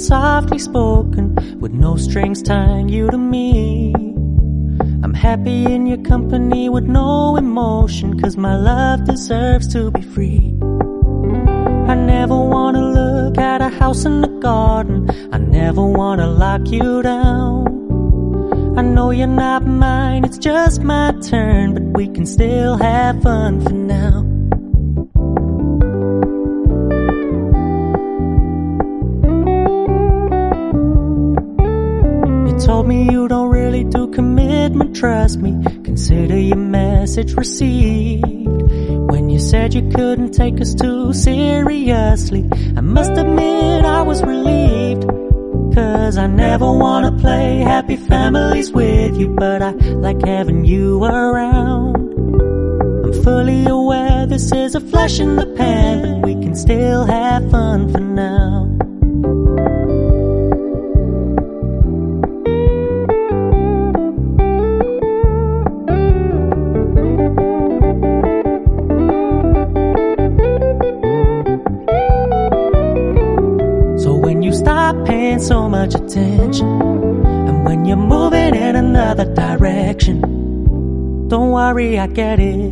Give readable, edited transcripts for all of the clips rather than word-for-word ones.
softly spoken, with no strings tying you to me. I'm happy in your company with no emotion, 'cause my love deserves to be free. I never wanna look at a house in the garden, I never wanna lock you down. I know you're not mine, it's just my turn, but we can still have fun for now. You told me you don't really do commitment, trust me, consider your message received. When you said you couldn't take us too seriously, I must admit I was relieved. 'Cause I never wanna play happy families with you, but I like having you around. I'm fully aware this is a flash in the pan, but we can still have fun for now. Stop paying so much attention, and when you're moving in another direction, don't worry, I get it.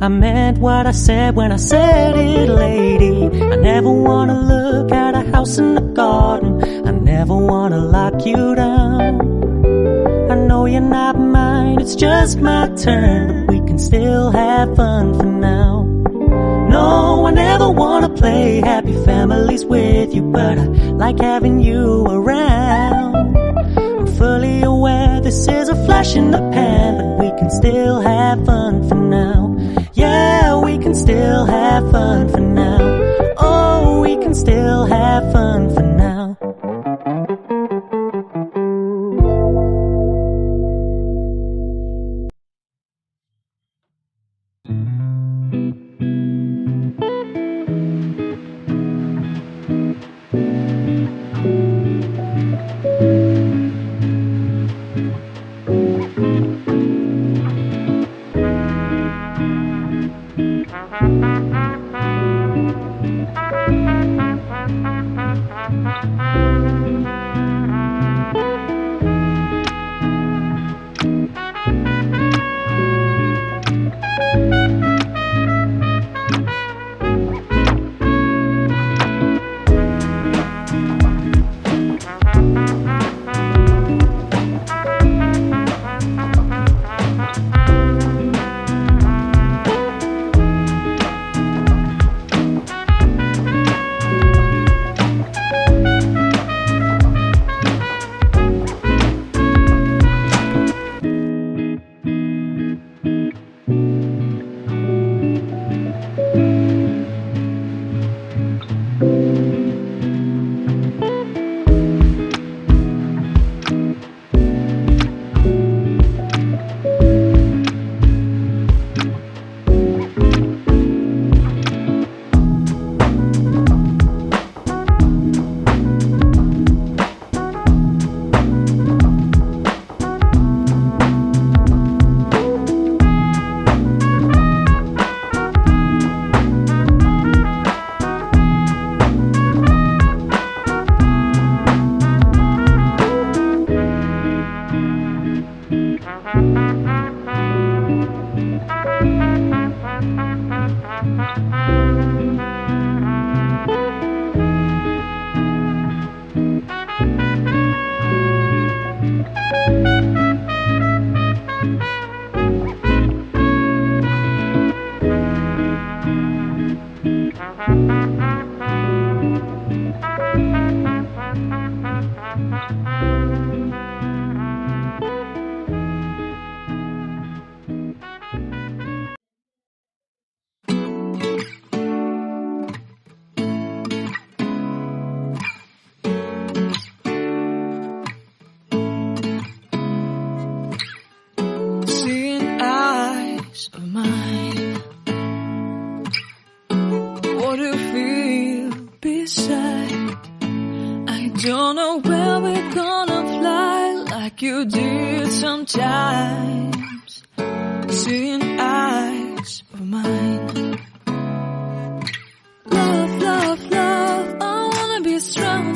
I meant what I said when I said it, lady. I never wanna look at a house in the garden, I never wanna lock you down. I know you're not mine, it's just my turn, but we can still have fun for now. No, I never wanna play happy families with you, but I like having you around. I'm fully aware this is a flash in the pan, but we can still have fun for now. Yeah, we can still have fun for now. Oh, we can still have fun for now. Don't know where we're gonna fly like you did sometimes. Seeing eyes of mine. Love, love, love, I wanna be strong.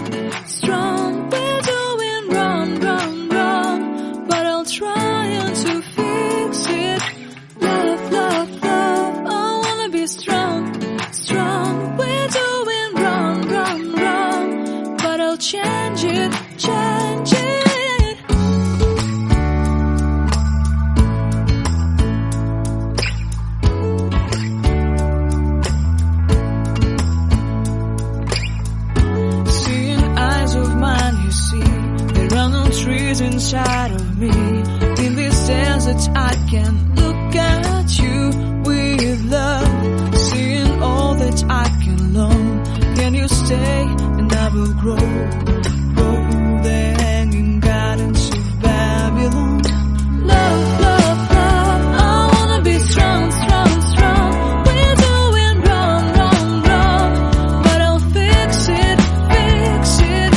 that I can look at you with love, seeing all that I can learn. Can you stay and I will grow the hanging gardens of Babylon. Love, love, love, I wanna be strong, strong, strong. We're doing wrong, wrong, wrong, but I'll fix it, fix it.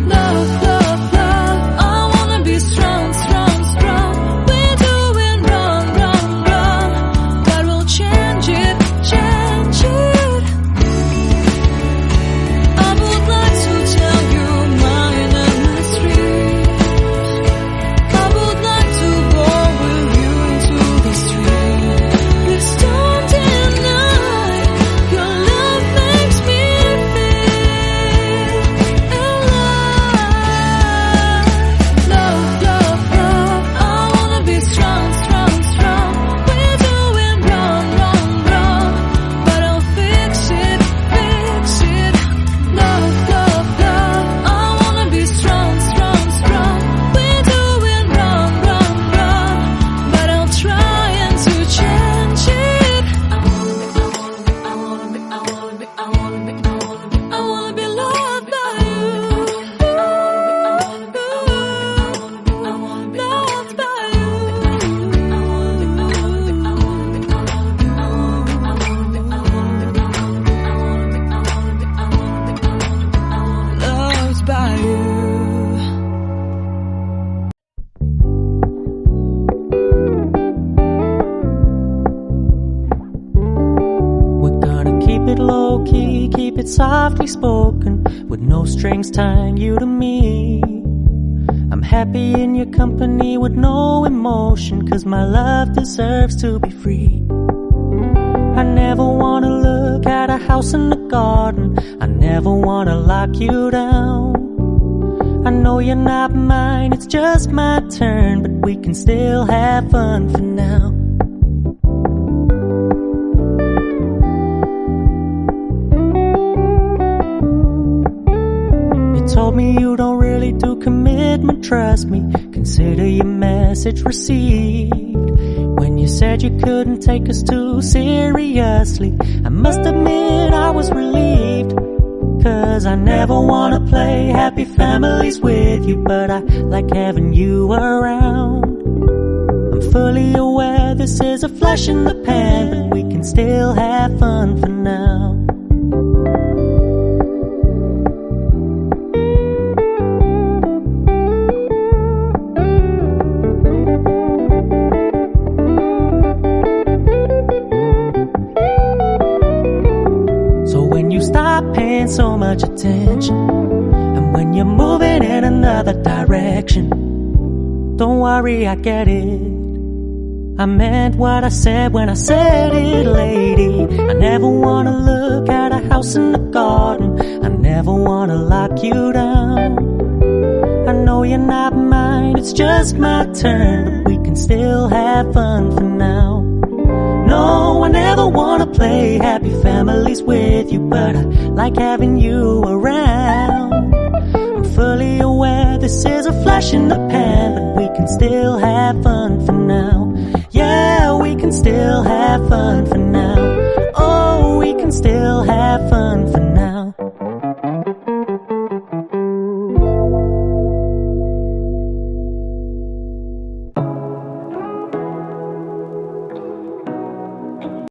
Love, love, love, I wanna be strong, strong, strong. We're doing wrong, wrong, wrong, but we'll change it, change it. I would like to tell you mine and my street. I would like to go with you into the street. Please don't deny your love makes me feel alive. Love, love, love, I wanna be strong, strong, strong. We're doing wrong, wrong, wrong, but I'll fix it, fix it. Love, love, love, I wanna be strong, strong, strong. We're doing wrong, wrong, wrong, but I'll try and to change it. I wanna be loved by you. Loved by you. Loved by you. We're gonna keep it low key, keep it softly spoken, with no strings tying you to me. I'm happy in your company with no emotion, 'cause my love deserves to be free. I never wanna look at a house in the garden, I never wanna lock you down. I know you're not mine, it's just my turn, but we can still have fun for now. You told me you don't really do commitment, trust me, consider your message received. When you said you couldn't take us too seriously, I must admit I was relieved. 'Cause I never wanna play happy families with you, but I like having you around. I'm fully aware this is a flash in the pan, but we can still have fun for now. So when you stop paying so much attention, and when you're moving in another direction, don't worry, I get it. I meant what I said when I said it, lady. I never wanna look at a house in the garden, I never wanna lock you down. I know you're not mine, it's just my turn, but we can still have fun for now. No, I never wanna play happy families with you, but I like having you around. I'm fully aware this is a flash in the pan, but we can still have fun for now. Yeah, we can still have fun for now. Oh, we can still have fun for